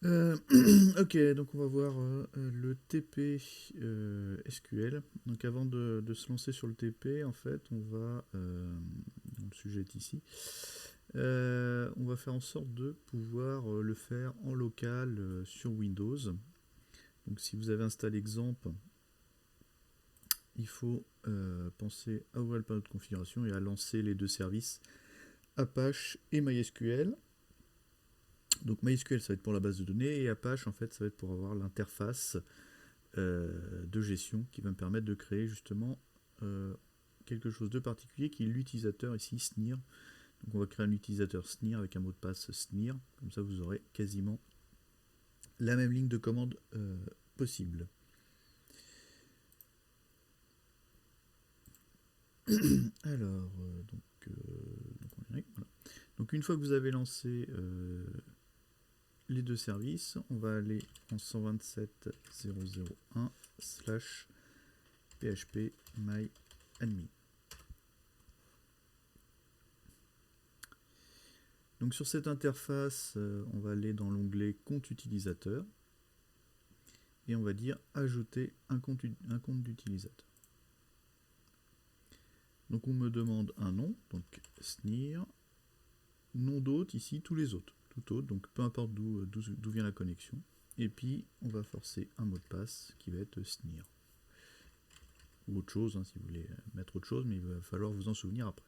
Euh, ok, donc on va voir le TP SQL. Donc avant de se lancer sur le TP, en fait, on va, le sujet est ici, on va faire en sorte de pouvoir le faire en local sur Windows. Donc si vous avez installé Xampp, il faut penser à ouvrir le panneau de configuration et à lancer les deux services Apache et MySQL. Donc MySQL ça va être pour la base de données et Apache en fait ça va être pour avoir l'interface de gestion qui va me permettre de créer justement quelque chose de particulier qui est l'utilisateur ici SNIR. Donc on va créer un utilisateur SNIR avec un mot de passe SNIR, comme ça vous aurez quasiment la même ligne de commande possible. Alors, voilà. Donc une fois que vous avez lancé les deux services, on va aller en 127.0.0.1 slash php myadmin. Donc sur cette interface, on va aller dans l'onglet compte utilisateur et on va dire ajouter un compte d'utilisateur. Donc on me demande un nom, donc SNIR, nom d'hôte ici, tous les autres, tout autre, donc peu importe d'où vient la connexion. Et puis on va forcer un mot de passe qui va être SNIR. Ou autre chose, hein, si vous voulez mettre autre chose, mais il va falloir vous en souvenir après.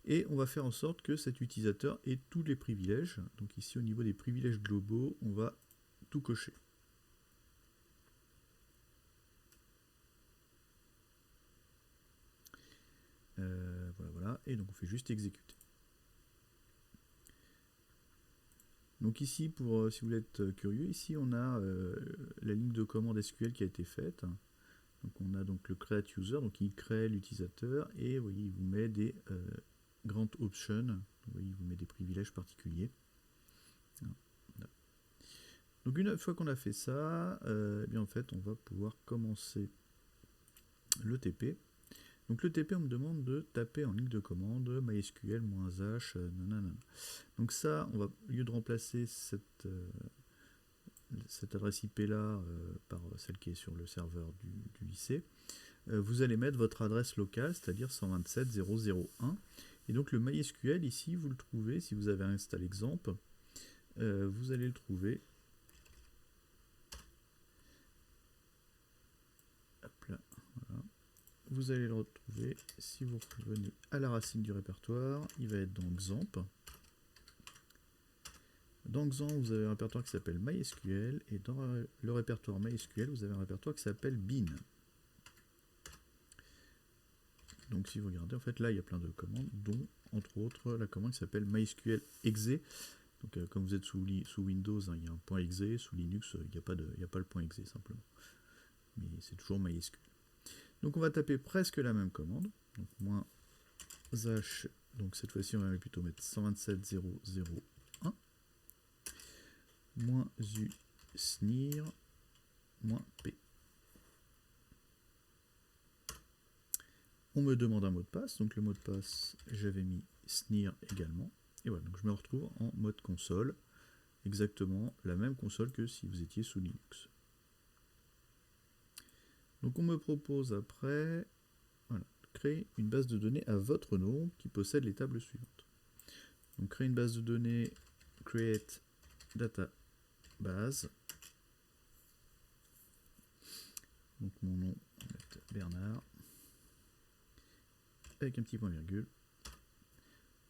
Et on va faire en sorte que cet utilisateur ait tous les privilèges. Donc ici au niveau des privilèges globaux, on va tout cocher. Voilà, et donc on fait juste exécuter. Donc ici, si vous êtes curieux, ici on a la ligne de commande SQL qui a été faite. Donc on a donc le create user, donc il crée l'utilisateur et vous voyez, il vous met des grant options, vous voyez, il vous met des privilèges particuliers. Donc une fois qu'on a fait ça, eh bien en fait on va pouvoir commencer le TP. Donc le TP on me demande de taper en ligne de commande mysql-h nanana. Donc ça, on va, au lieu de remplacer cette adresse IP là par celle qui est sur le serveur du lycée, vous allez mettre votre adresse locale, c'est-à-dire 127.0.0.1. Et donc le MySQL ici, vous le trouvez, si vous avez installé Xampp, vous allez le trouver. Hop là, voilà. Vous allez le retrouver si vous revenez à la racine du répertoire, il va être dans Xampp. Dans Xampp, vous avez un répertoire qui s'appelle MySQL, et dans le répertoire MySQL, vous avez un répertoire qui s'appelle Bean. Donc si vous regardez, en fait là il y a plein de commandes, dont entre autres la commande qui s'appelle MySQL exe. Donc comme vous êtes sous Windows, hein, il y a un point exe, sous Linux il n'y a pas le point exe simplement. Mais c'est toujours MySQL. Donc on va taper presque la même commande, donc moins -h, donc cette fois-ci on va plutôt mettre 127.0.0.1 moins u snir moins p. On me demande un mot de passe, donc le mot de passe j'avais mis snir également, et voilà, donc je me retrouve en mode console, exactement la même console que si vous étiez sous Linux. Donc on me propose après, voilà, de créer une base de données à votre nom qui possède les tables suivantes. Donc créer une base de données create database. Donc mon nom, on va mettre Bernard, avec un petit point virgule.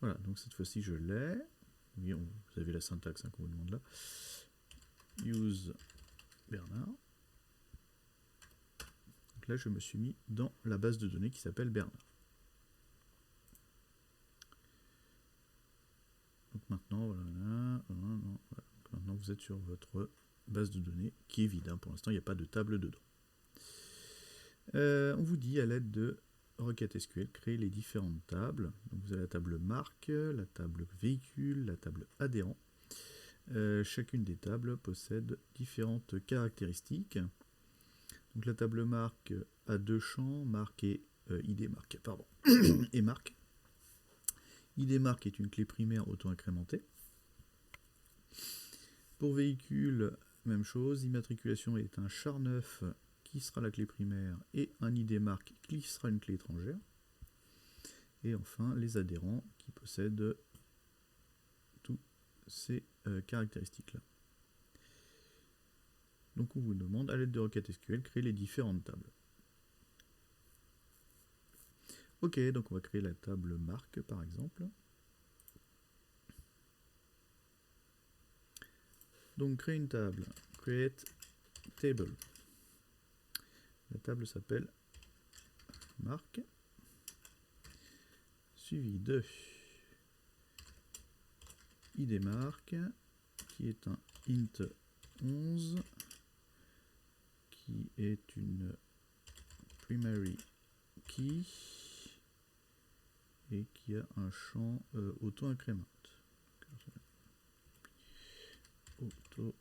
Voilà, donc cette fois-ci je l'ai. Oui, vous avez la syntaxe hein, qu'on vous demande là. Use Bernard. Donc là je me suis mis dans la base de données qui s'appelle Bernard. Donc maintenant, voilà, maintenant vous êtes sur votre base de données qui est vide. Hein. Pour l'instant, il n'y a pas de table dedans. On vous dit à l'aide de requête SQL, créer les différentes tables. Donc vous avez la table marque, la table véhicule, la table adhérent. Chacune des tables possède différentes caractéristiques. Donc la table marque a deux champs, marque et ID marque, pardon, et marque. ID marque est une clé primaire auto-incrémentée. Pour véhicule, même chose, immatriculation est un char neuf qui sera la clé primaire et un ID marque qui sera une clé étrangère. Et enfin, les adhérents qui possèdent tous ces caractéristiques-là. Donc on vous demande, à l'aide de requêtes SQL, créer les différentes tables. Ok, donc on va créer la table marque par exemple. Donc créer une table, create table. La table s'appelle marque, suivi de id marque, qui est un int 11, qui est une primary key, et qui a un champ auto-incrément. Auto-incrément.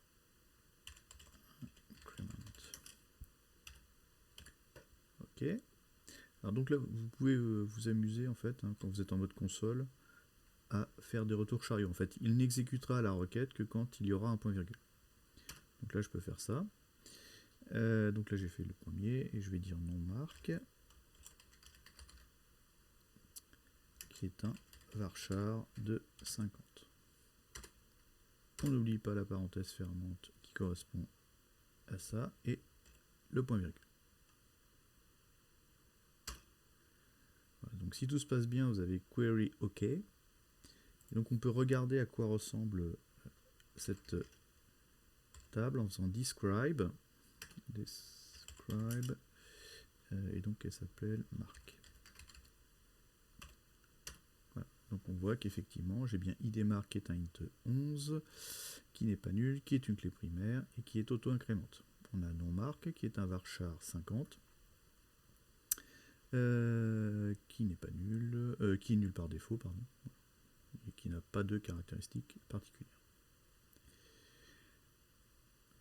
Ok. Alors donc là, vous pouvez vous amuser en fait, hein, quand vous êtes en mode console, à faire des retours chariots. En fait, il n'exécutera la requête que quand il y aura un point virgule. Donc là, je peux faire ça. Donc là, j'ai fait le premier et je vais dire non marque, qui est un varchar de 50. On n'oublie pas la parenthèse fermante qui correspond à ça et le point virgule. Voilà, donc si tout se passe bien, vous avez query OK. Et donc on peut regarder à quoi ressemble cette table en faisant describe. Et donc elle s'appelle marque. Voilà. Donc on voit qu'effectivement j'ai bien id marque qui est un int 11, qui n'est pas nul, qui est une clé primaire et qui est auto-incrémente. On a non marque qui est un varchar 50, qui n'est pas nul, qui est nul par défaut, pardon, et qui n'a pas de caractéristiques particulières.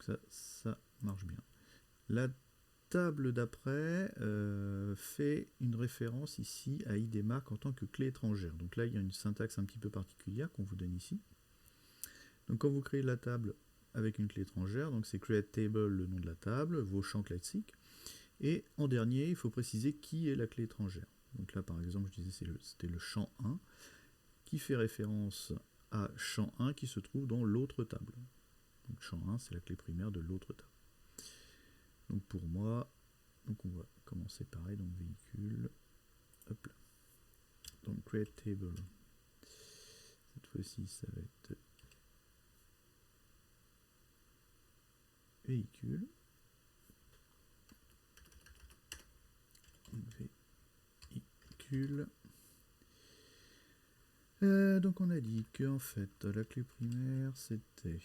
Donc ça marche bien. La table d'après fait une référence ici à id marque en tant que clé étrangère. Donc là, il y a une syntaxe un petit peu particulière qu'on vous donne ici. Donc quand vous créez la table avec une clé étrangère, donc c'est create table, le nom de la table, vos champs classiques. Et en dernier, il faut préciser qui est la clé étrangère. Donc là, par exemple, je disais c'était le champ 1 qui fait référence à champ 1 qui se trouve dans l'autre table. Donc champ 1, c'est la clé primaire de l'autre table. Donc pour moi, donc on va commencer pareil, donc véhicule, hop là. Donc create table, cette fois-ci ça va être véhicule, véhicule. Donc on a dit que en fait la clé primaire c'était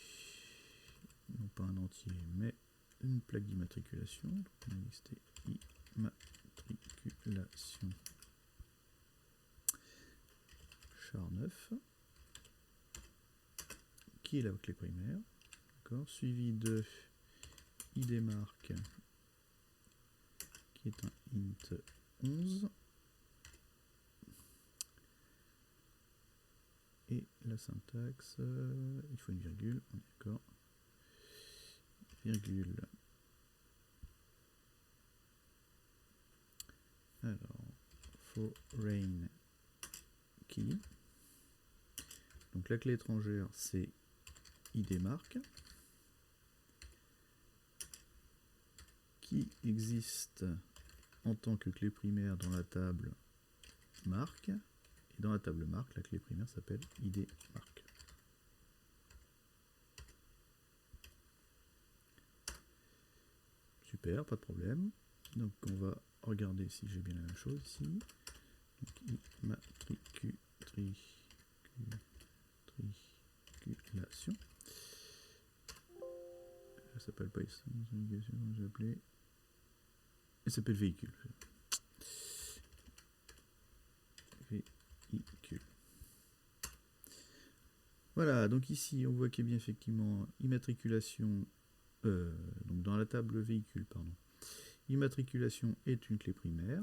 non pas un entier mais une plaque d'immatriculation. Donc on a dit que c'était immatriculation char 9 qui est la clé primaire, suivi de id marque qui est un int 11 et la syntaxe, il faut une virgule, on est d'accord, virgule, alors foreign key, donc la clé étrangère c'est id marque qui existe en tant que clé primaire dans la table marque, et dans la table marque la clé primaire s'appelle id marque. Super, pas de problème. Donc on va regarder si j'ai bien la même chose ici. Donc immatriculation. Ça s'appelle pas ici. Elle s'appelle véhicule. Véhicule. Voilà, donc ici on voit qu'il y a bien effectivement immatriculation, donc dans la table véhicule, pardon. Immatriculation est une clé primaire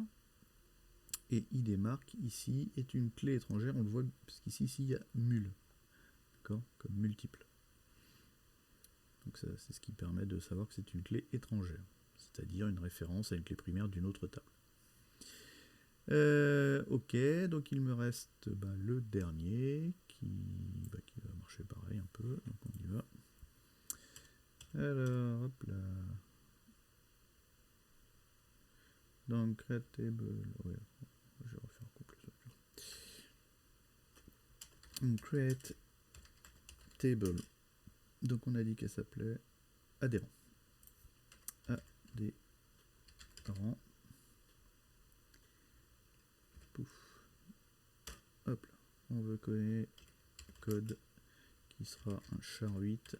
et id marque ici est une clé étrangère, on le voit parce qu'ici il y a mul, d'accord, comme multiple. Donc c'est ce qui permet de savoir que c'est une clé étrangère, c'est-à-dire une référence à une clé primaire d'une autre table. Ok, donc il me reste le dernier qui va marcher pareil un peu, donc on y va. Alors, hop là. Donc, create table, ouais, je vais refaire complet. Create table, donc on a dit qu'elle s'appelait adhérent. Adhérent. Pouf. Hop là. On veut coller code qui sera un char8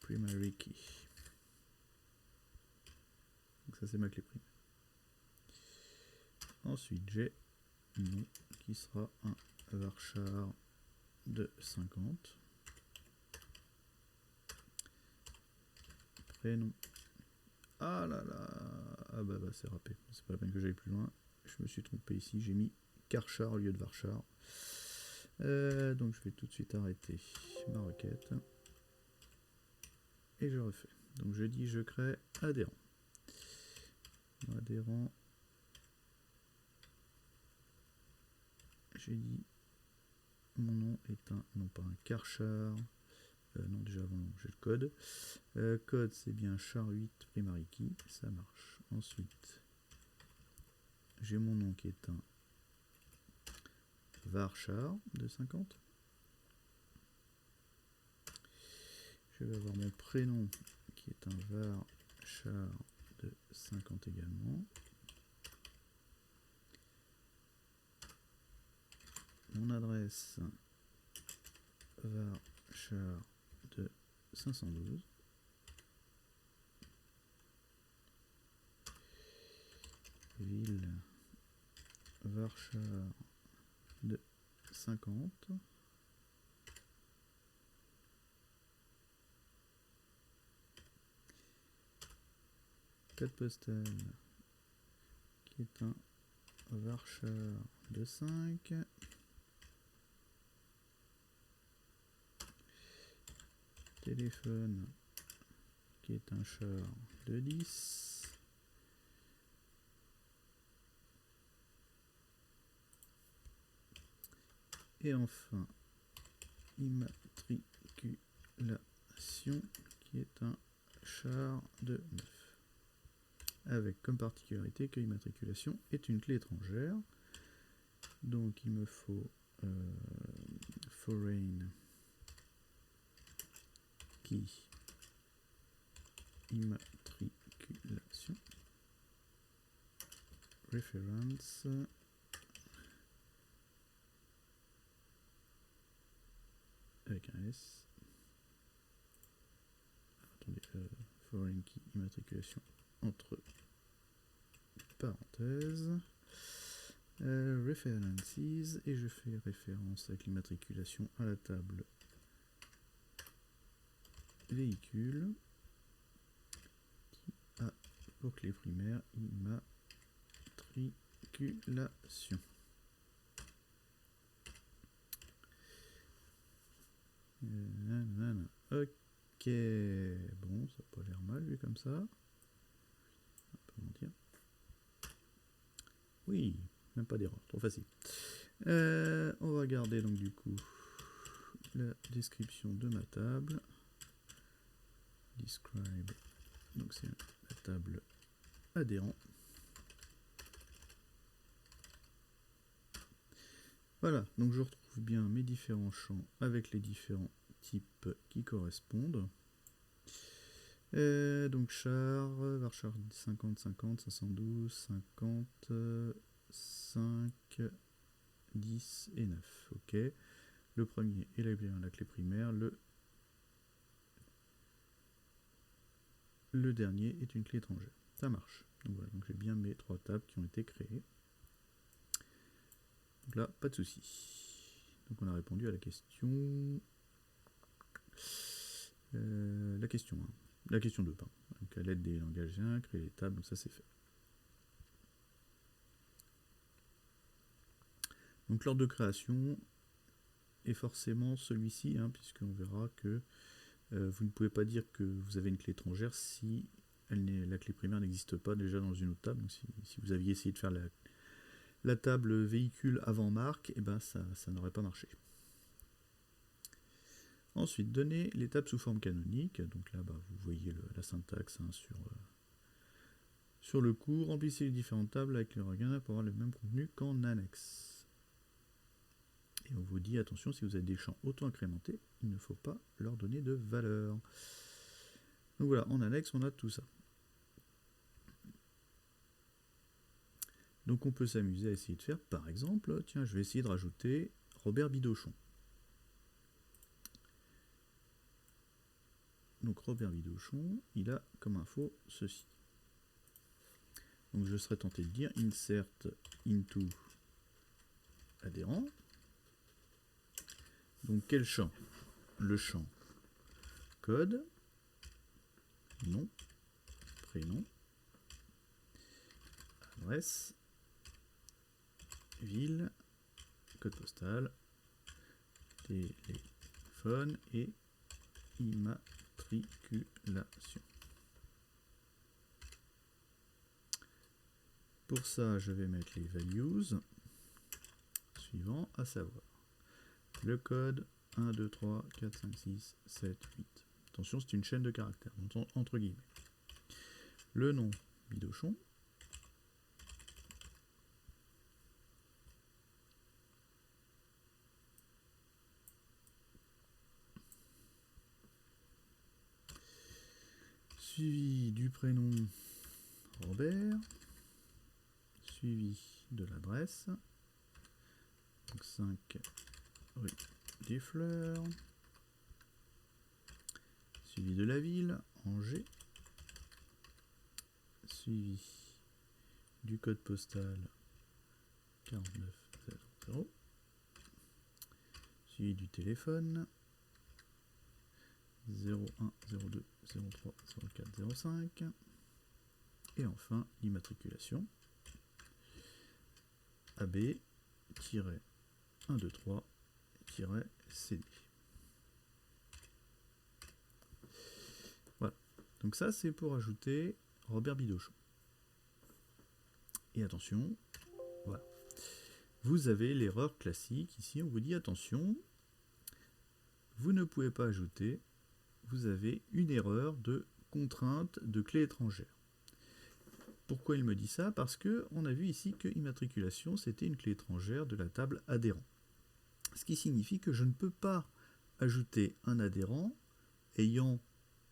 primary key. Donc ça c'est ma clé primaire. Ensuite j'ai nom qui sera un varchar de 50. Prénom. Ah là là. Ah bah c'est râpé. C'est pas la peine que j'aille plus loin. Je me suis trompé ici. J'ai mis karchar au lieu de varchar. Donc je vais tout de suite arrêter ma requête. Et je refais. Donc je dis je crée adhérent. Adhérent. J'ai dit mon nom est un, non pas un karchar. Non, déjà avant j'ai le code. Code c'est bien char8 primary key, ça marche. Ensuite, j'ai mon nom qui est un varchar de 50. Je vais avoir mon prénom qui est un varchar de 50 également. Mon adresse varchar de 512. Ville varchar de 50. Code postal qui est un varchar de 5. Téléphone qui est un char de 10. Et enfin, immatriculation qui est un char de 9. Avec comme particularité que immatriculation est une clé étrangère. Donc il me faut foreign key immatriculation reference avec un S. Attendez, foreign key immatriculation entre parenthèses. References, et je fais référence avec l'immatriculation à la table véhicule qui a pour clé primaire immatriculation. Ok, bon, ça n'a pas l'air mal vu comme ça. On va pas mentir. Oui, même pas d'erreur, trop facile. On va regarder donc du coup la description de ma table. Describe, donc c'est la table adhérent. Voilà, donc je retrouve bien mes différents champs avec les différents types qui correspondent. Donc char, varchar 50, 50, 512, 50, 5, 10 et 9. Ok. Le premier est la clé primaire. Le dernier est une clé étrangère. Ça marche. Donc voilà, donc j'ai bien mes 3 tables qui ont été créées. Donc là, pas de souci. Donc on a répondu à la question. La question 1. La question 2, pardon. Donc à l'aide des langagiens, créer les tables, donc ça c'est fait. Donc l'ordre de création, est forcément celui-ci, hein, puisqu'on verra que vous ne pouvez pas dire que vous avez une clé étrangère si la clé primaire n'existe pas déjà dans une autre table. Donc si vous aviez essayé de faire la table véhicule avant marque, et ben ça n'aurait pas marché. Ensuite, donner les tables sous forme canonique. Donc là, vous voyez la syntaxe, hein, sur le coup. Remplissez les différentes tables avec les regains pour avoir le même contenu qu'en annexe. Et on vous dit, attention, si vous avez des champs auto-incrémentés, il ne faut pas leur donner de valeur. Donc voilà, en annexe, on a tout ça. Donc on peut s'amuser à essayer de faire, par exemple, tiens, je vais essayer de rajouter Robert Bidochon. Donc Robert Bidochon, il a comme info ceci. Donc je serais tenté de dire insert into adhérent. Donc quel champ? Le champ code, nom, prénom, adresse, ville, code postal, téléphone et immatriculation. Pour ça, je vais mettre les values suivants, à savoir le code 1, 2, 3, 4, 5, 6, 7, 8. Attention, c'est une chaîne de caractères, entre guillemets. Le nom, Bidochon. Suivi du prénom Robert. Suivi de l'adresse. Donc 5 rue des Fleurs. Suivi de la ville, Angers. Suivi du code postal 4900. Suivi du téléphone 01 02 03 04 05. Et enfin l'immatriculation AB-123-CD. Voilà. Donc ça c'est pour ajouter Robert Bidochon. Et attention, voilà. Vous avez l'erreur classique. Ici, on vous dit attention, vous ne pouvez pas ajouter, vous avez une erreur de contrainte de clé étrangère. Pourquoi il me dit ça? Parce qu'on a vu ici que immatriculation, c'était une clé étrangère de la table adhérent. Ce qui signifie que je ne peux pas ajouter un adhérent ayant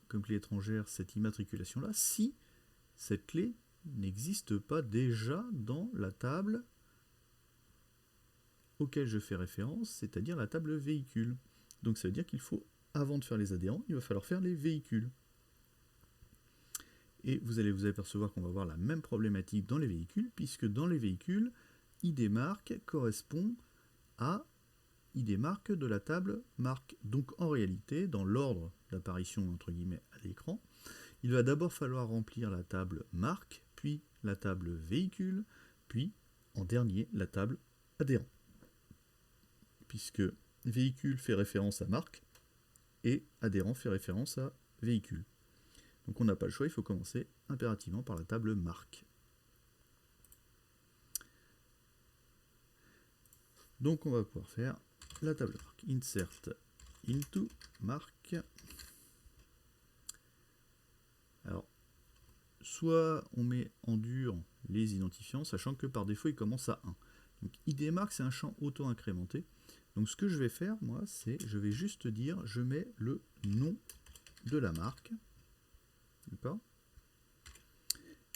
comme clé étrangère cette immatriculation-là si cette clé n'existe pas déjà dans la table auquel je fais référence, c'est-à-dire la table véhicule. Donc ça veut dire qu'il faut, avant de faire les adhérents, il va falloir faire les véhicules. Et vous allez vous apercevoir qu'on va avoir la même problématique dans les véhicules, puisque dans les véhicules, ID marque correspond à ID marque de la table marque. Donc en réalité, dans l'ordre d'apparition entre guillemets à l'écran, il va d'abord falloir remplir la table marque, puis la table véhicule, puis en dernier la table adhérent. Puisque véhicule fait référence à marque et adhérent fait référence à véhicule. Donc on n'a pas le choix, il faut commencer impérativement par la table marque. Donc on va pouvoir faire la table marque. Insert into marque. Alors, soit on met en dur les identifiants, sachant que par défaut, il commence à 1. Donc ID marque, c'est un champ auto-incrémenté. Donc ce que je vais faire, moi, c'est, je vais juste dire, je mets le nom de la marque. D'accord?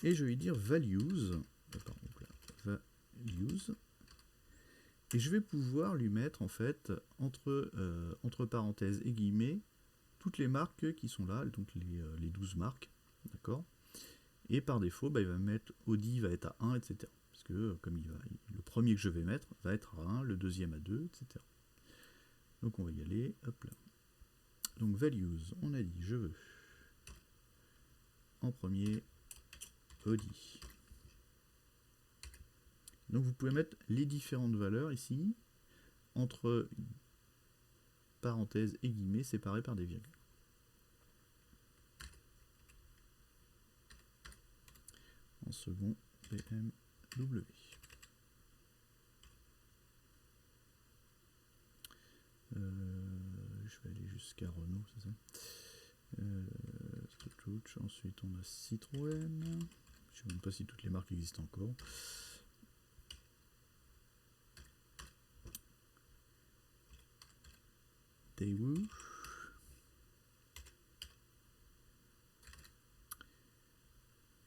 Et je vais dire values. D'accord, donc là, values. Et je vais pouvoir lui mettre, en fait, entre parenthèses et guillemets, toutes les marques qui sont là, donc les 12 marques. D'accord? Et par défaut, il va mettre Audi va être à 1, etc. Parce que comme le premier que je vais mettre va être à 1, le deuxième à 2, etc. Donc on va y aller, hop là. Donc values, on a dit je veux en premier Audi. Donc vous pouvez mettre les différentes valeurs ici entre parenthèses et guillemets séparés par des virgules. En second, BMW. Je vais aller jusqu'à Renault, c'est ça. Ensuite, on a Citroën. Je ne sais même pas si toutes les marques existent encore. Daewoo.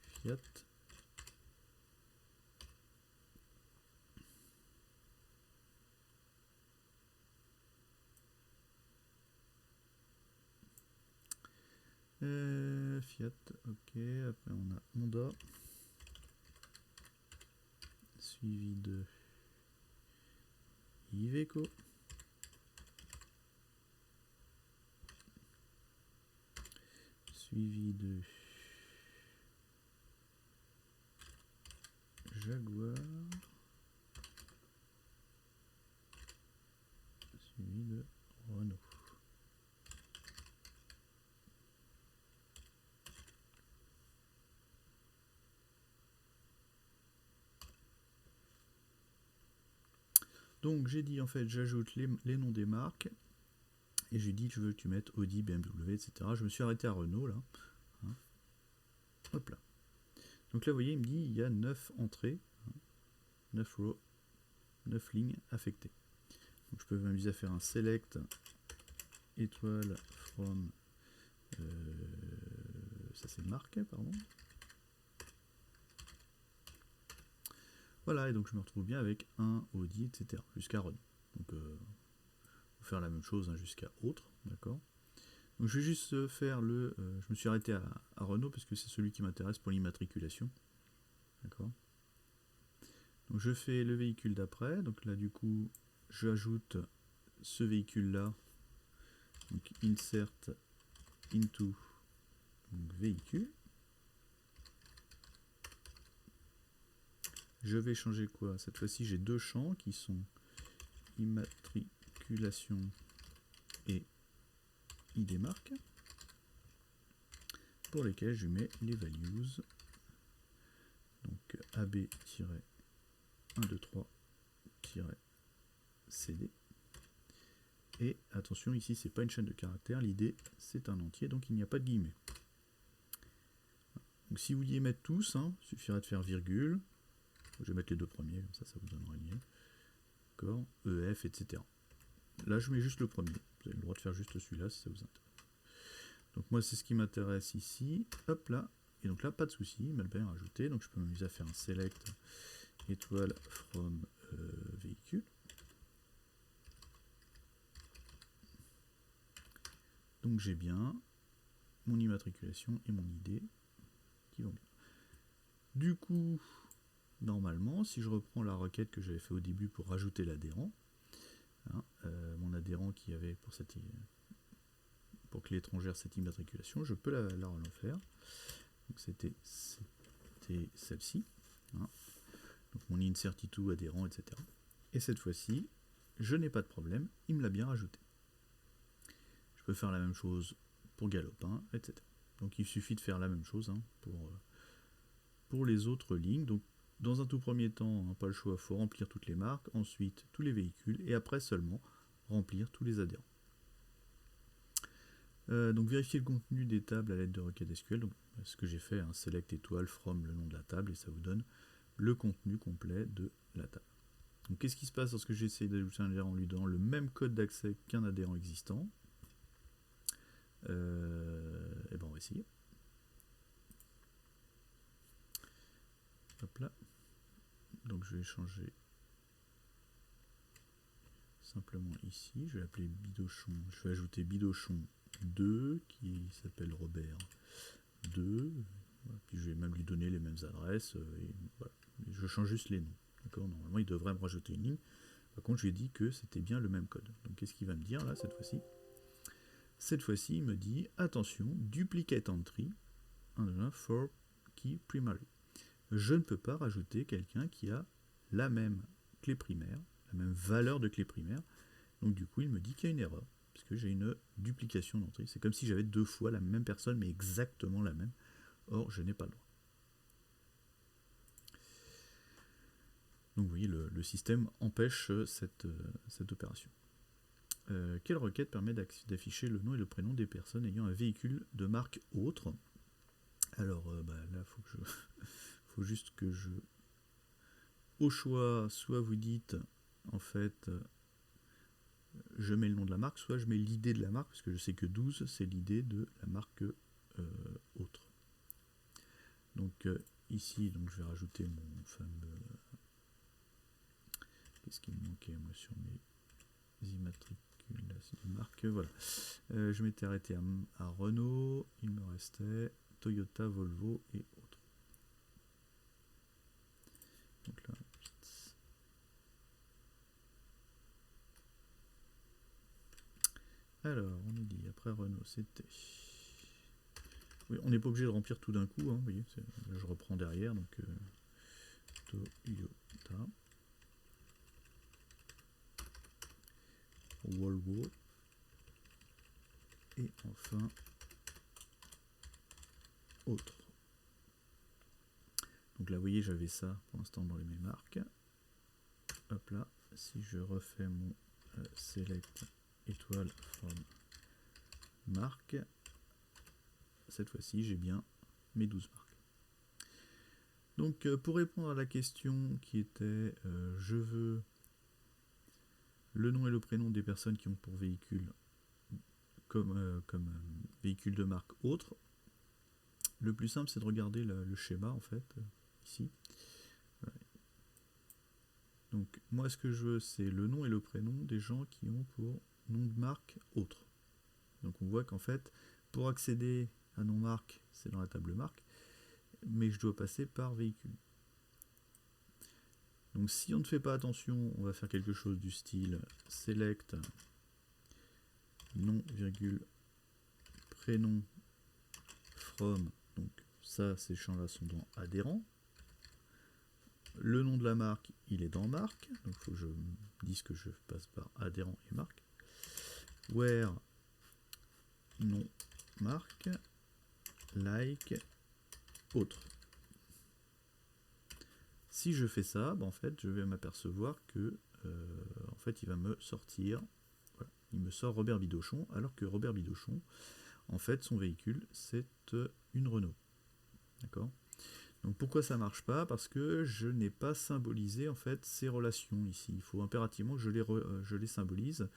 Fiat. Fiat, ok. Après on a Honda. Suivi de Iveco. Suivi de Jaguar. Suivi de Renault. Donc j'ai dit en fait j'ajoute les noms des marques et j'ai dit que je veux que tu mettes Audi, BMW, etc. Je me suis arrêté à Renault là. Hein. Hop là. Donc là vous voyez il me dit il y a 9 entrées, 9 rows, 9 lignes affectées. Donc je peux m'amuser à faire un select étoile from ça c'est marque pardon. Voilà, et donc je me retrouve bien avec un Audi, etc. jusqu'à Renault. Donc on va faire la même chose hein, jusqu'à autre, d'accord. Donc je vais juste faire le... je me suis arrêté à Renault parce que c'est celui qui m'intéresse pour l'immatriculation. D'accord. Donc je fais le véhicule d'après, donc là du coup j'ajoute ce véhicule là, donc insert into donc, véhicule. Je vais changer quoi? Cette fois-ci, j'ai deux champs qui sont immatriculation et ID marque, pour lesquels je mets les values. Donc AB-123-CD. Et attention, ici, c'est pas une chaîne de caractères, l'idée, c'est un entier, donc il n'y a pas de guillemets. Donc si vous vouliez mettre tous, hein, il suffirait de faire virgule. Je vais mettre les deux premiers, comme ça vous donnera une ligne. D'accord, EF, etc. Là, je mets juste le premier. Vous avez le droit de faire juste celui-là si ça vous intéresse. Donc moi, c'est ce qui m'intéresse ici. Hop là. Et donc là, pas de souci, il m'a bien rajouté. Donc je peux m'amuser à faire un select étoile from véhicule. Donc j'ai bien mon immatriculation et mon ID qui vont bien. Du coup, normalement, si je reprends la requête que j'avais fait au début pour rajouter l'adhérent, hein, mon adhérent qui avait pour clé étrangère cette immatriculation, je peux la refaire. Donc c'était celle-ci. Hein. Donc mon incertitude adhérent, etc. Et cette fois-ci, je n'ai pas de problème, il me l'a bien rajouté. Je peux faire la même chose pour Galopin, etc. Donc il suffit de faire la même chose hein, pour les autres lignes. Donc dans un tout premier temps, hein, pas le choix, il faut remplir toutes les marques, ensuite tous les véhicules, et après seulement remplir tous les adhérents. Donc vérifier le contenu des tables à l'aide de requête SQL. Donc ce que j'ai fait, un select étoile from le nom de la table, et ça vous donne le contenu complet de la table. Donc qu'est-ce qui se passe lorsque j'essaie d'ajouter un adhérent en lui donnant le même code d'accès qu'un adhérent existant? Et ben on va essayer. Hop là. Donc je vais changer simplement ici. Je vais appeler Bidochon. Je vais ajouter Bidochon 2 qui s'appelle Robert 2. Voilà. Puis je vais même lui donner les mêmes adresses. Et voilà. Je change juste les noms. D'accord. Normalement il devrait me rajouter une ligne. Par contre je lui ai dit que c'était bien le même code. Donc qu'est-ce qu'il va me dire là cette fois-ci? Cette fois-ci, il me dit, attention, duplicate entry, for key primary. Je ne peux pas rajouter quelqu'un qui a la même clé primaire, la même valeur de clé primaire. Donc du coup, il me dit qu'il y a une erreur, parce que j'ai une duplication d'entrée. C'est comme si j'avais 2 fois la même personne, mais exactement la même. Or, je n'ai pas le droit. Donc vous voyez, le système empêche cette opération. Quelle requête permet d'afficher le nom et le prénom des personnes ayant un véhicule de marque autre? Alors là, faut juste que je... Au choix, soit vous dites, en fait, je mets le nom de la marque, soit je mets l'idée de la marque, parce que je sais que 12, c'est l'idée de la marque autre. Donc ici, donc, je vais rajouter mon fameux... Qu'est-ce qui me manquait, moi, sur mes immatriculations de marque? Voilà. Je m'étais arrêté à Renault, il me restait Toyota, Volvo et autres. Donc là, alors, on nous dit, après Renault, c'était... Oui, on n'est pas obligé de remplir tout d'un coup, hein, vous voyez, là je reprends derrière, donc Toyota, Volvo, et enfin, autre. Donc là, vous voyez, j'avais ça pour l'instant dans mes marques. Hop là, si je refais mon select étoile from marque, cette fois-ci, j'ai bien mes 12 marques. Donc, pour répondre à la question qui était je veux le nom et le prénom des personnes qui ont pour véhicule comme véhicule de marque autre, le plus simple, c'est de regarder le schéma, en fait, ici. Voilà. Donc, moi, ce que je veux, c'est le nom et le prénom des gens qui ont pour nom de marque autre. Donc, on voit qu'en fait, pour accéder à nom marque, c'est dans la table marque, mais je dois passer par véhicule. Donc, si on ne fait pas attention, on va faire quelque chose du style select nom, virgule, prénom from. Donc, ça, ces champs-là sont dans adhérent. Le nom de la marque, il est dans marque. Donc, il faut que je dise que je passe par adhérent et marque. Where nom marque, like, autre. Si je fais ça, en fait, je vais m'apercevoir que en fait, il va me sortir, voilà, il me sort Robert Bidochon, alors que Robert Bidochon, en fait, son véhicule, c'est une Renault. D'accord ? Donc pourquoi ça marche pas? Parce que je n'ai pas symbolisé en fait ces relations ici. Il faut impérativement que je les symbolise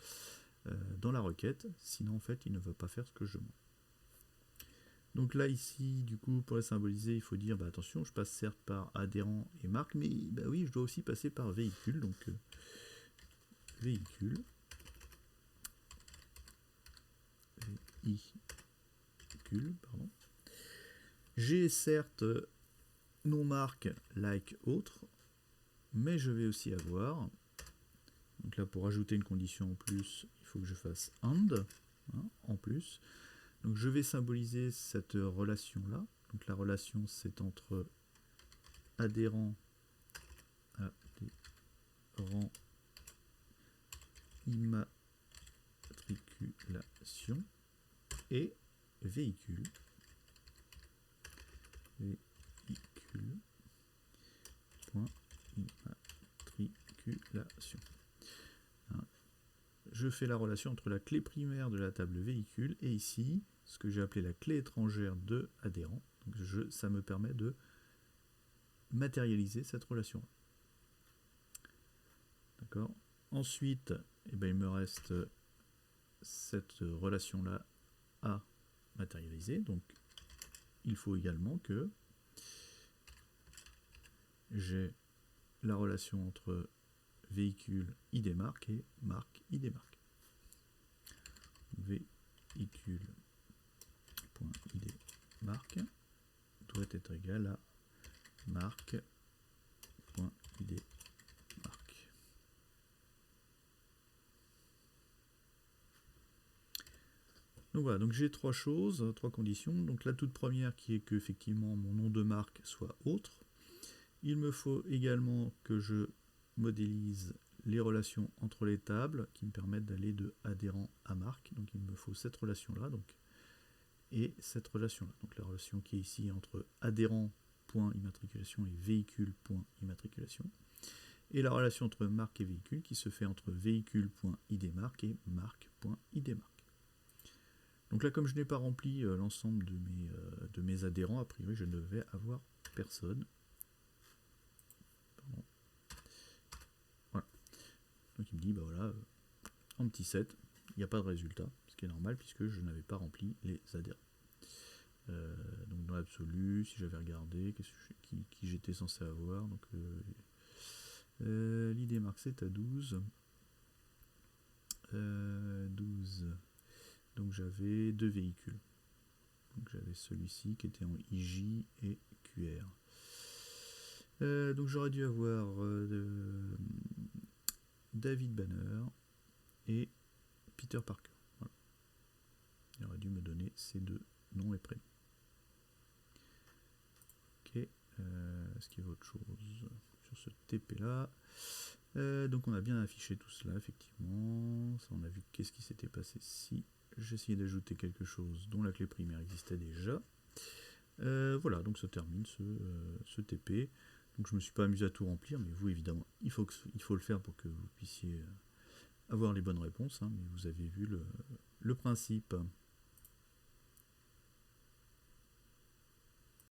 dans la requête, sinon en fait il ne va pas faire ce que je demande. Donc là ici, du coup, pour les symboliser, il faut dire attention, je passe certes par adhérent et marque, mais oui, je dois aussi passer par véhicule, donc véhicule, pardon. J'ai certes non marque like autre, mais je vais aussi avoir, donc là pour ajouter une condition en plus, il faut que je fasse and, hein, en plus. Donc je vais symboliser cette relation là. Donc la relation c'est entre adhérent immatriculation et véhicule. Immatriculation. Hein. Je fais la relation entre la clé primaire de la table véhicule et ici, ce que j'ai appelé la clé étrangère de adhérent. Donc ça me permet de matérialiser cette relation. D'accord. Ensuite, il me reste cette relation-là à matérialiser. Donc, il faut également que j'ai la relation entre véhicule ID marque et marque ID marque. Véhicule.id marque doit être égal à marque.id marque. Donc voilà, donc j'ai trois choses, trois conditions. Donc la toute première qui est que effectivement mon nom de marque soit autre. Il me faut également que je modélise les relations entre les tables qui me permettent d'aller de adhérent à marque. Donc il me faut cette relation-là, et cette relation-là. Donc la relation qui est ici entre adhérent.immatriculation et véhicule.immatriculation. Et la relation entre marque et véhicule qui se fait entre véhicule.idmarque et marque.idmarque. Donc là, comme je n'ai pas rempli l'ensemble de mes adhérents, a priori je ne vais avoir personne. Pardon. Voilà. Donc il me dit, bah voilà, en petit 7, il n'y a pas de résultat, ce qui est normal puisque je n'avais pas rempli les adhérents. Donc dans l'absolu, si j'avais regardé qui j'étais censé avoir, donc l'idmarque c'est à 12. 12. Donc j'avais 2 véhicules. Donc j'avais celui-ci qui était en IJ et QR. Donc j'aurais dû avoir David Banner et Peter Parker. Voilà. Il aurait dû me donner ces 2 noms et prénoms. Ok. Est-ce qu'il y a autre chose sur ce TP là? Donc on a bien affiché tout cela effectivement. Ça, on a vu qu'est-ce qui s'était passé si j'essayais d'ajouter quelque chose dont la clé primaire existait déjà. Voilà, donc ça termine ce TP. Donc je me suis pas amusé à tout remplir, mais vous évidemment il faut le faire pour que vous puissiez avoir les bonnes réponses, hein, mais vous avez vu le principe.